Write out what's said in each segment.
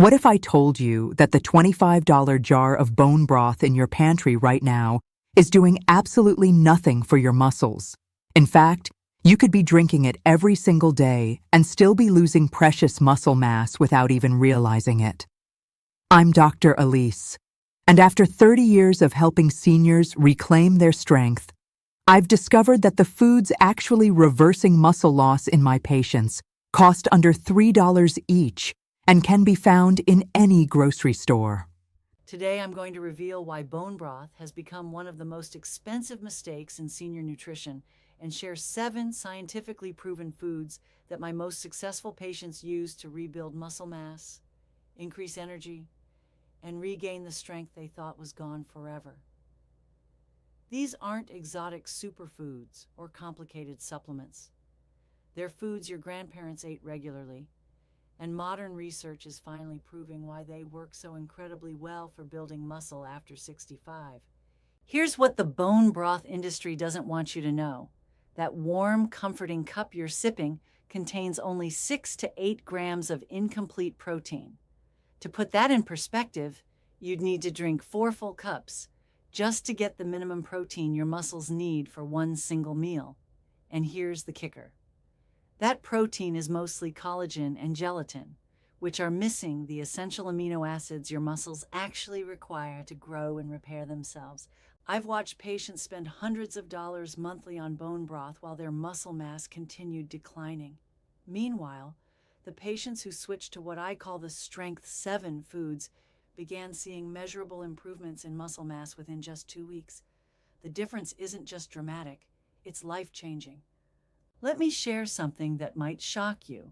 What if I told you that the $25 jar of bone broth in your pantry right now is doing absolutely nothing for your muscles? In fact, you could be drinking it every single day and still be losing precious muscle mass without even realizing it. I'm Dr. Elise, and after 30 years of helping seniors reclaim their strength, I've discovered that the foods actually reversing muscle loss in my patients cost under $3 each and can be found in any grocery store. Today I'm going to reveal why bone broth has become one of the most expensive mistakes in senior nutrition and share 7 scientifically proven foods that my most successful patients use to rebuild muscle mass, increase energy, and regain the strength they thought was gone forever. These aren't exotic superfoods or complicated supplements. They're foods your grandparents ate regularly, and modern research is finally proving why they work so incredibly well for building muscle after 65. Here's what the bone broth industry doesn't want you to know. That warm, comforting cup you're sipping contains only 6 to 8 grams of incomplete protein. To put that in perspective, you'd need to drink 4 full cups just to get the minimum protein your muscles need for one single meal. And here's the kicker. That protein is mostly collagen and gelatin, which are missing the essential amino acids your muscles actually require to grow and repair themselves. I've watched patients spend hundreds of dollars monthly on bone broth while their muscle mass continued declining. Meanwhile, the patients who switched to what I call the Strength 7 foods began seeing measurable improvements in muscle mass within just 2 weeks. The difference isn't just dramatic, it's life-changing. Let me share something that might shock you.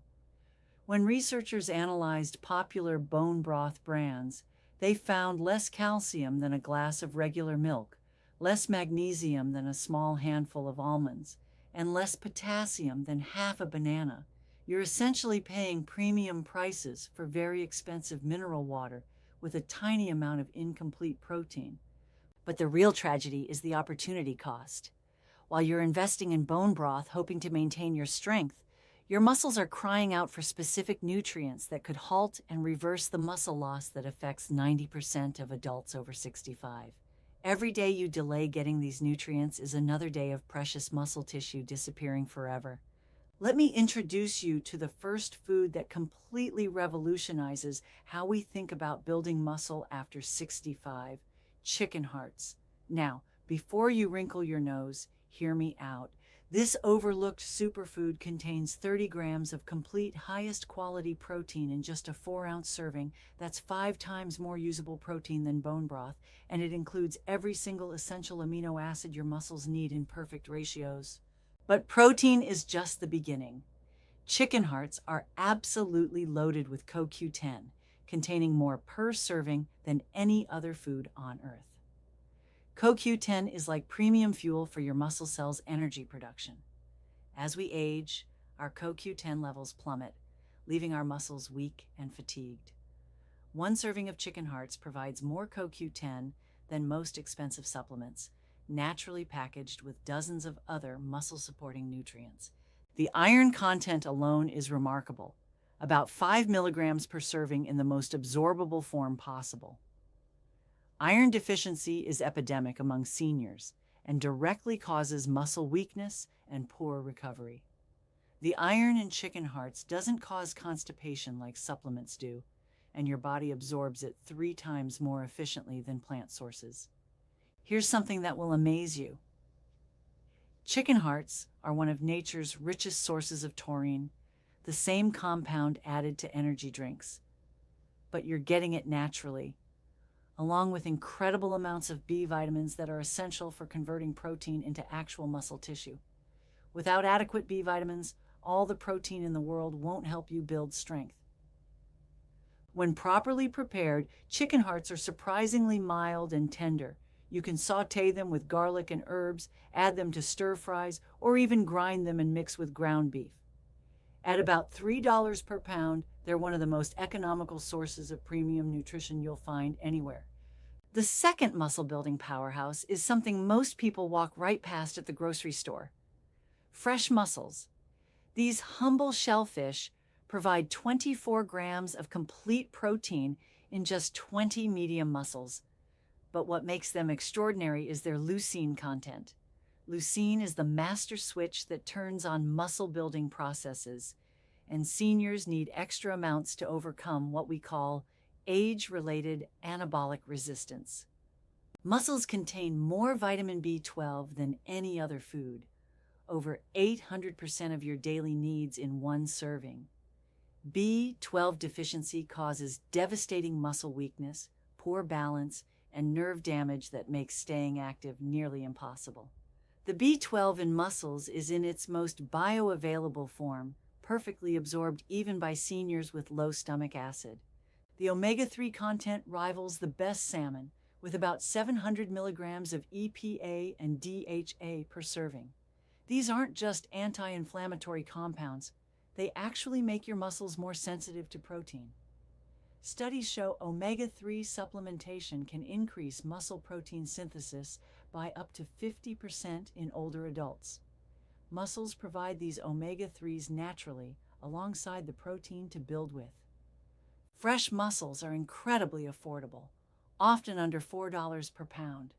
When researchers analyzed popular bone broth brands, they found less calcium than a glass of regular milk, less magnesium than a small handful of almonds, and less potassium than half a banana. You're essentially paying premium prices for very expensive mineral water with a tiny amount of incomplete protein. But the real tragedy is the opportunity cost. While you're investing in bone broth hoping to maintain your strength, your muscles are crying out for specific nutrients that could halt and reverse the muscle loss that affects 90% of adults over 65. Every day you delay getting these nutrients is another day of precious muscle tissue disappearing forever. Let me introduce you to the first food that completely revolutionizes how we think about building muscle after 65, chicken hearts. Now, before you wrinkle your nose, hear me out. This overlooked superfood contains 30 grams of complete highest quality protein in just a 4-ounce serving. That's 5 times more usable protein than bone broth, and it includes every single essential amino acid your muscles need in perfect ratios. But protein is just the beginning. Chicken hearts are absolutely loaded with CoQ10, containing more per serving than any other food on Earth. CoQ10 is like premium fuel for your muscle cells' energy production. As we age, our CoQ10 levels plummet, leaving our muscles weak and fatigued. One serving of chicken hearts provides more CoQ10 than most expensive supplements, naturally packaged with dozens of other muscle-supporting nutrients. The iron content alone is remarkable, about 5 milligrams per serving in the most absorbable form possible. Iron deficiency is epidemic among seniors and directly causes muscle weakness and poor recovery. The iron in chicken hearts doesn't cause constipation like supplements do, and your body absorbs it 3 times more efficiently than plant sources. Here's something that will amaze you. Chicken hearts are one of nature's richest sources of taurine, the same compound added to energy drinks. But you're getting it naturally, along with incredible amounts of B vitamins that are essential for converting protein into actual muscle tissue. Without adequate B vitamins, all the protein in the world won't help you build strength. When properly prepared, chicken hearts are surprisingly mild and tender. You can saute them with garlic and herbs, add them to stir fries, or even grind them and mix with ground beef. At about $3 per pound, they're one of the most economical sources of premium nutrition you'll find anywhere. The second muscle-building powerhouse is something most people walk right past at the grocery store. Fresh mussels. These humble shellfish provide 24 grams of complete protein in just 20 medium muscles. But what makes them extraordinary is their leucine content. Leucine is the master switch that turns on muscle-building processes, and seniors need extra amounts to overcome what we call age-related anabolic resistance. Mussels contain more vitamin B12 than any other food, over 800% of your daily needs in one serving. B12 deficiency causes devastating muscle weakness, poor balance, and nerve damage that makes staying active nearly impossible. The B12 in mussels is in its most bioavailable form, perfectly absorbed even by seniors with low stomach acid. The omega-3 content rivals the best salmon, with about 700 milligrams of EPA and DHA per serving. These aren't just anti-inflammatory compounds, they actually make your muscles more sensitive to protein. Studies show omega-3 supplementation can increase muscle protein synthesis by up to 50% in older adults. Mussels provide these omega-3s naturally, alongside the protein to build with. Fresh mussels are incredibly affordable, often under $4 per pound.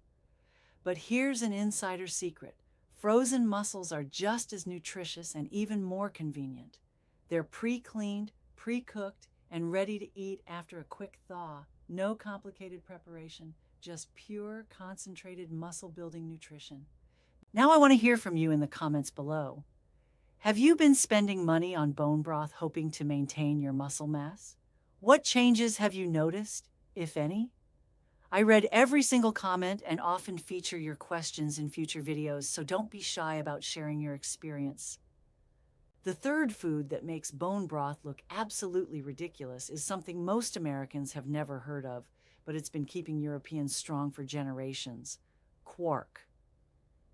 But here's an insider secret. Frozen mussels are just as nutritious and even more convenient. They're pre-cleaned, pre-cooked, and ready to eat after a quick thaw. No complicated preparation, just pure, concentrated muscle-building nutrition. Now I want to hear from you in the comments below. Have you been spending money on bone broth hoping to maintain your muscle mass? What changes have you noticed, if any? I read every single comment and often feature your questions in future videos, so don't be shy about sharing your experience. The third food that makes bone broth look absolutely ridiculous is something most Americans have never heard of, but it's been keeping Europeans strong for generations: quark.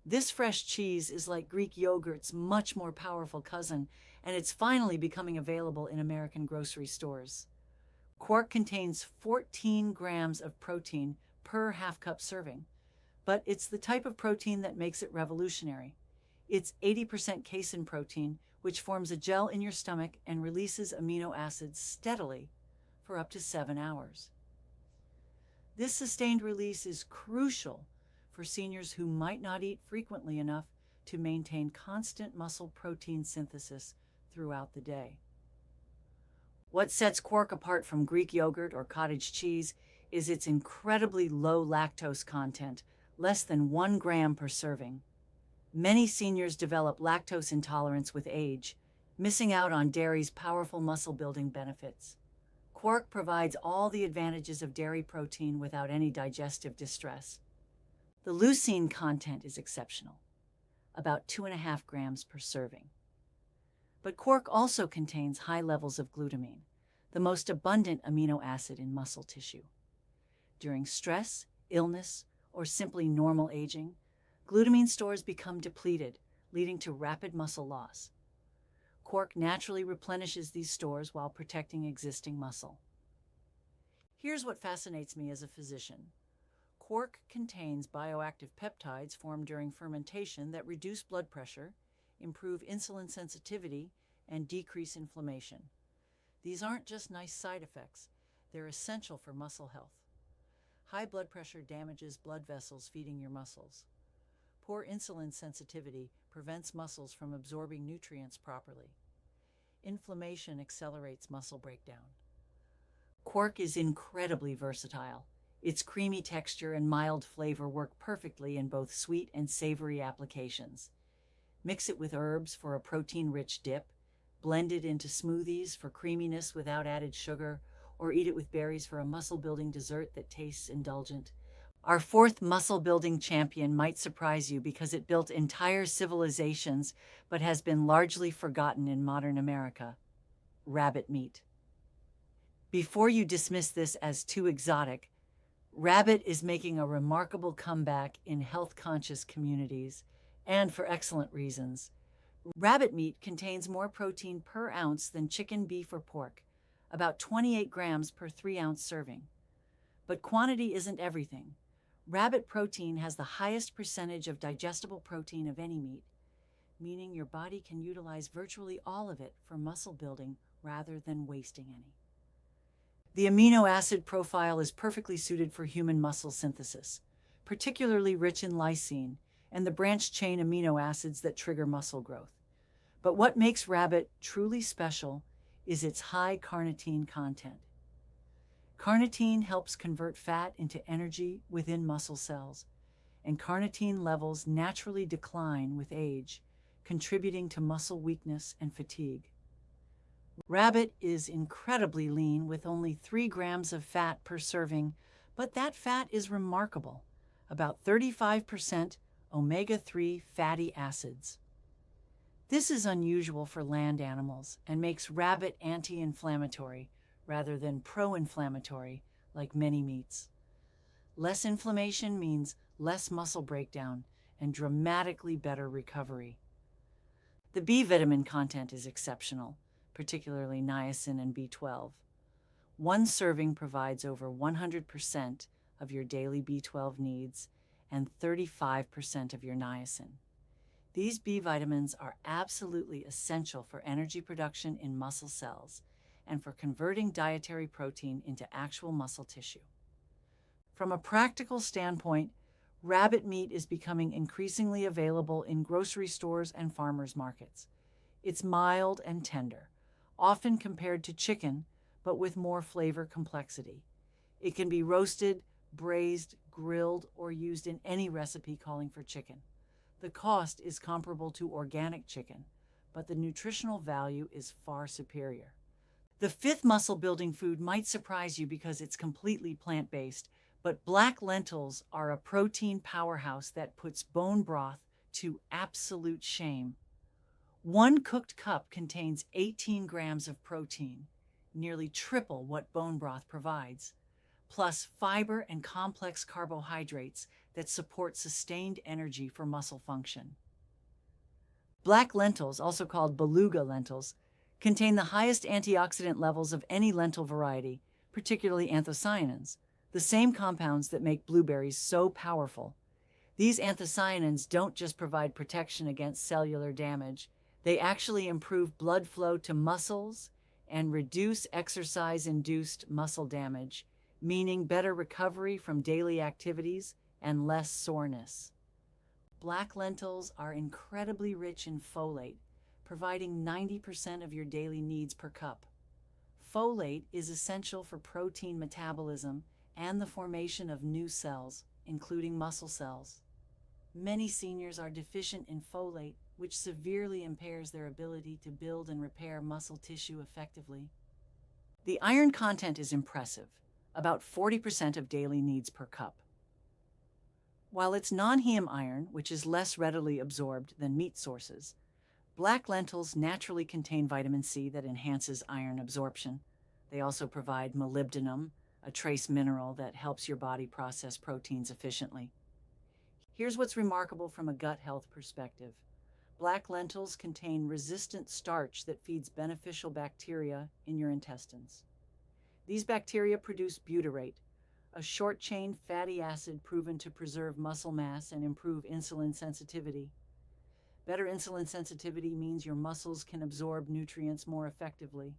This fresh cheese is like Greek yogurt's much more powerful cousin, and it's finally becoming available in American grocery stores. Quark contains 14 grams of protein per half-cup serving, but it's the type of protein that makes it revolutionary. It's 80% casein protein, which forms a gel in your stomach and releases amino acids steadily for up to 7 hours. This sustained release is crucial for seniors who might not eat frequently enough to maintain constant muscle protein synthesis throughout the day. What sets quark apart from Greek yogurt or cottage cheese is its incredibly low lactose content, less than 1 gram per serving. Many seniors develop lactose intolerance with age, missing out on dairy's powerful muscle-building benefits. Quark provides all the advantages of dairy protein without any digestive distress. The leucine content is exceptional, about 2.5 grams per serving. But quark also contains high levels of glutamine, the most abundant amino acid in muscle tissue. During stress, illness, or simply normal aging, glutamine stores become depleted, leading to rapid muscle loss. Quark naturally replenishes these stores while protecting existing muscle. Here's what fascinates me as a physician. Quark contains bioactive peptides formed during fermentation that reduce blood pressure, improve insulin sensitivity, and decrease inflammation. These aren't just nice side effects, they're essential for muscle health. High blood pressure damages blood vessels feeding your muscles. Poor insulin sensitivity prevents muscles from absorbing nutrients properly. Inflammation accelerates muscle breakdown. Quark is incredibly versatile. Its creamy texture and mild flavor work perfectly in both sweet and savory applications. Mix it with herbs for a protein-rich dip, blend it into smoothies for creaminess without added sugar, or eat it with berries for a muscle-building dessert that tastes indulgent. Our fourth muscle-building champion might surprise you because it built entire civilizations but has been largely forgotten in modern America: rabbit meat. Before you dismiss this as too exotic, rabbit is making a remarkable comeback in health-conscious communities, and for excellent reasons. Rabbit meat contains more protein per ounce than chicken, beef, or pork, about 28 grams per 3-ounce serving. But quantity isn't everything. Rabbit protein has the highest percentage of digestible protein of any meat, meaning your body can utilize virtually all of it for muscle building rather than wasting any. The amino acid profile is perfectly suited for human muscle synthesis, particularly rich in leucine and the branched-chain amino acids that trigger muscle growth. But what makes rabbit truly special is its high carnitine content. Carnitine helps convert fat into energy within muscle cells, and carnitine levels naturally decline with age, contributing to muscle weakness and fatigue. Rabbit is incredibly lean with only 3 grams of fat per serving, but that fat is remarkable, about 35% omega-3 fatty acids. This is unusual for land animals and makes rabbit anti-inflammatory rather than pro-inflammatory like many meats. Less inflammation means less muscle breakdown and dramatically better recovery. The B vitamin content is exceptional, particularly niacin and B12. One serving provides over 100% of your daily B12 needs and 35% of your niacin. These B vitamins are absolutely essential for energy production in muscle cells and for converting dietary protein into actual muscle tissue. From a practical standpoint, rabbit meat is becoming increasingly available in grocery stores and farmers markets. It's mild and tender, often compared to chicken, but with more flavor complexity. It can be roasted, braised, grilled, or used in any recipe calling for chicken. The cost is comparable to organic chicken, but the nutritional value is far superior. The fifth muscle-building food might surprise you because it's completely plant-based, but black lentils are a protein powerhouse that puts bone broth to absolute shame. One cooked cup contains 18 grams of protein, nearly triple what bone broth provides, plus fiber and complex carbohydrates that support sustained energy for muscle function. Black lentils, also called beluga lentils, contain the highest antioxidant levels of any lentil variety, particularly anthocyanins, the same compounds that make blueberries so powerful. These anthocyanins don't just provide protection against cellular damage, they actually improve blood flow to muscles and reduce exercise-induced muscle damage, meaning better recovery from daily activities and less soreness. Black lentils are incredibly rich in folate, providing 90% of your daily needs per cup. Folate is essential for protein metabolism and the formation of new cells, including muscle cells. Many seniors are deficient in folate, which severely impairs their ability to build and repair muscle tissue effectively. The iron content is impressive, about 40% of daily needs per cup. While it's non-heme iron, which is less readily absorbed than meat sources, black lentils naturally contain vitamin C that enhances iron absorption. They also provide molybdenum, a trace mineral that helps your body process proteins efficiently. Here's what's remarkable from a gut health perspective. Black lentils contain resistant starch that feeds beneficial bacteria in your intestines. These bacteria produce butyrate, a short-chain fatty acid proven to preserve muscle mass and improve insulin sensitivity. Better insulin sensitivity means your muscles can absorb nutrients more effectively.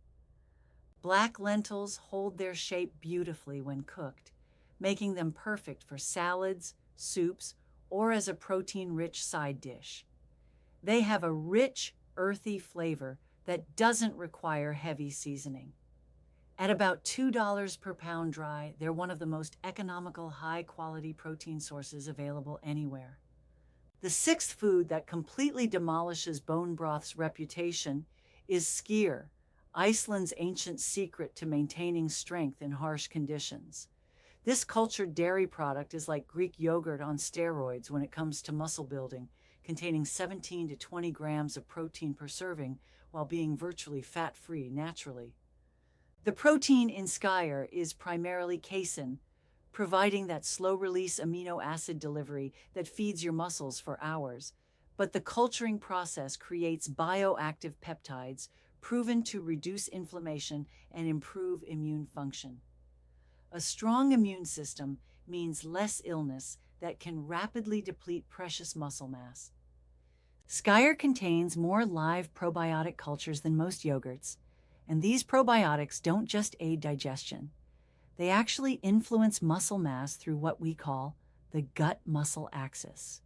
Black lentils hold their shape beautifully when cooked, making them perfect for salads, soups, or as a protein-rich side dish. They have a rich, earthy flavor that doesn't require heavy seasoning. At about $2 per pound dry, they're one of the most economical, high-quality protein sources available anywhere. The sixth food that completely demolishes bone broth's reputation is skyr, Iceland's ancient secret to maintaining strength in harsh conditions. This cultured dairy product is like Greek yogurt on steroids when it comes to muscle building, containing 17 to 20 grams of protein per serving while being virtually fat-free naturally. The protein in skyr is primarily casein, providing that slow-release amino acid delivery that feeds your muscles for hours. But the culturing process creates bioactive peptides proven to reduce inflammation and improve immune function. A strong immune system means less illness that can rapidly deplete precious muscle mass. Skyr contains more live probiotic cultures than most yogurts, And these probiotics don't just aid digestion. They actually influence muscle mass through what we call the gut-muscle axis.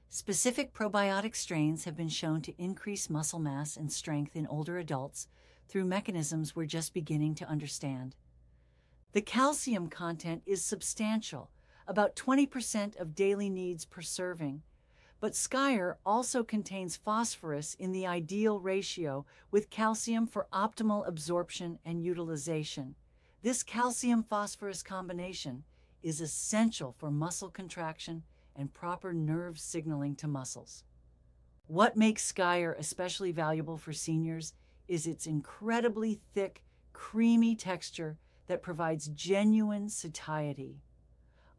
Specific probiotic strains have been shown to increase muscle mass and strength in older adults through mechanisms we're just beginning to understand. The calcium content is substantial, about 20% of daily needs per serving, but Skyer also contains phosphorus in the ideal ratio with calcium for optimal absorption and utilization. This calcium-phosphorus combination is essential for muscle contraction and proper nerve signaling to muscles. What makes Skyer especially valuable for seniors is its incredibly thick, creamy texture that provides genuine satiety.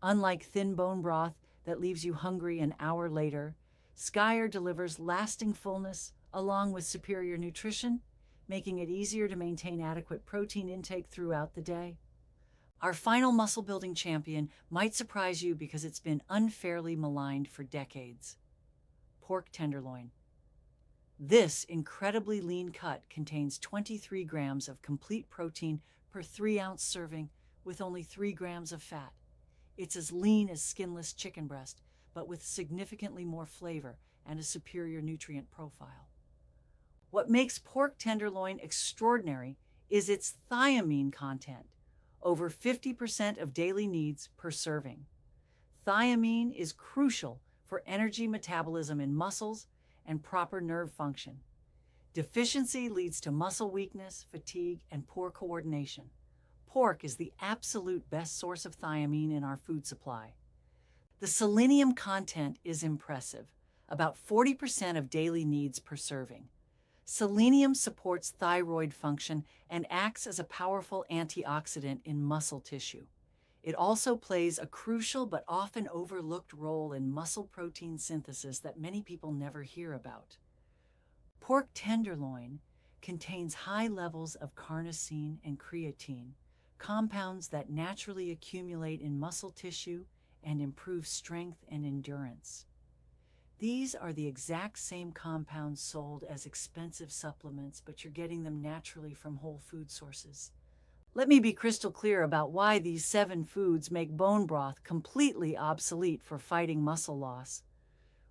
Unlike thin bone broth that leaves you hungry an hour later, Skyer delivers lasting fullness along with superior nutrition, making it easier to maintain adequate protein intake throughout the day. Our final muscle-building champion might surprise you because it's been unfairly maligned for decades. Pork tenderloin. This incredibly lean cut contains 23 grams of complete protein per 3-ounce serving with only 3 grams of fat. It's as lean as skinless chicken breast, but with significantly more flavor and a superior nutrient profile. What makes pork tenderloin extraordinary is its thiamine content, over 50% of daily needs per serving. Thiamine is crucial for energy metabolism in muscles and proper nerve function. Deficiency leads to muscle weakness, fatigue, and poor coordination. Pork is the absolute best source of thiamine in our food supply. The selenium content is impressive, about 40% of daily needs per serving. Selenium supports thyroid function and acts as a powerful antioxidant in muscle tissue. It also plays a crucial but often overlooked role in muscle protein synthesis that many people never hear about. Pork tenderloin contains high levels of carnosine and creatine, compounds that naturally accumulate in muscle tissue and improve strength and endurance. These are the exact same compounds sold as expensive supplements, but you're getting them naturally from whole food sources. Let me be crystal clear about why these 7 foods make bone broth completely obsolete for fighting muscle loss.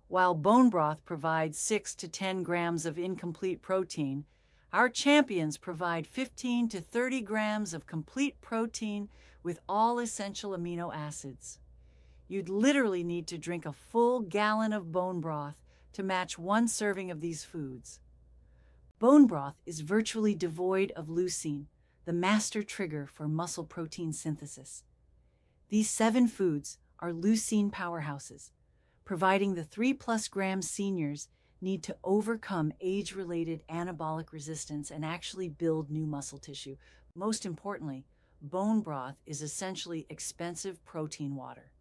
While bone broth provides 6 to 10 grams of incomplete protein, our champions provide 15 to 30 grams of complete protein with all essential amino acids. You'd literally need to drink a full gallon of bone broth to match 1 serving of these foods. Bone broth is virtually devoid of leucine, the master trigger for muscle protein synthesis. These 7 foods are leucine powerhouses, providing the 3+ grams seniors need to overcome age-related anabolic resistance and actually build new muscle tissue. Most importantly, bone broth is essentially expensive protein water.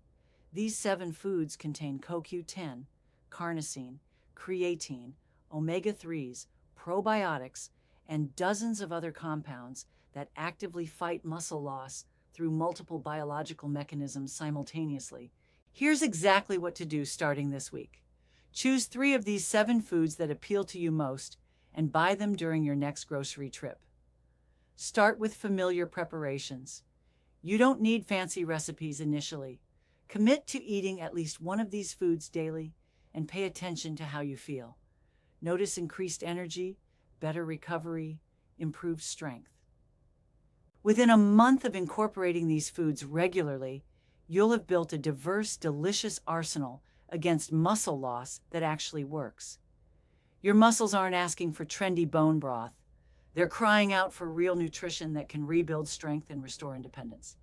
These 7 foods contain CoQ10, carnosine, creatine, omega-3s, probiotics, and dozens of other compounds that actively fight muscle loss through multiple biological mechanisms simultaneously. Here's exactly what to do starting this week. Choose 3 of these 7 foods that appeal to you most and buy them during your next grocery trip. Start with familiar preparations. You don't need fancy recipes initially. Commit to eating at least one of these foods daily and pay attention to how you feel. Notice increased energy, better recovery, improved strength. Within a month of incorporating these foods regularly, you'll have built a diverse, delicious arsenal against muscle loss that actually works. Your muscles aren't asking for trendy bone broth. They're crying out for real nutrition that can rebuild strength and restore independence.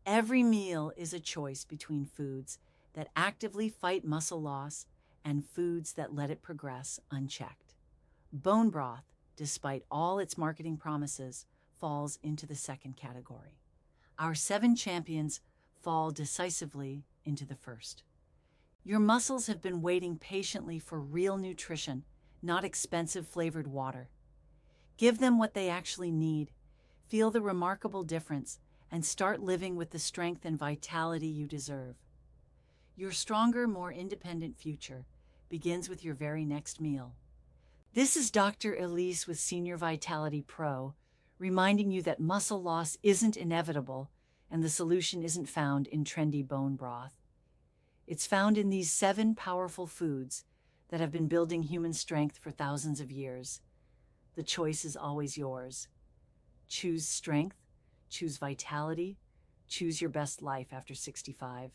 Every meal is a choice between foods that actively fight muscle loss and foods that let it progress unchecked. Bone broth, despite all its marketing promises, falls into the second category. Our 7 champions fall decisively into the first. Your muscles have been waiting patiently for real nutrition, not expensive flavored water. Give them what they actually need, feel the remarkable difference, and start living with the strength and vitality you deserve. Your stronger, more independent future begins with your very next meal. This is Dr. Elise with Senior Vitality Pro, reminding you that muscle loss isn't inevitable and the solution isn't found in trendy bone broth. It's found in these 7 powerful foods that have been building human strength for thousands of years. The choice is always yours. Choose strength, choose vitality, choose your best life after 65.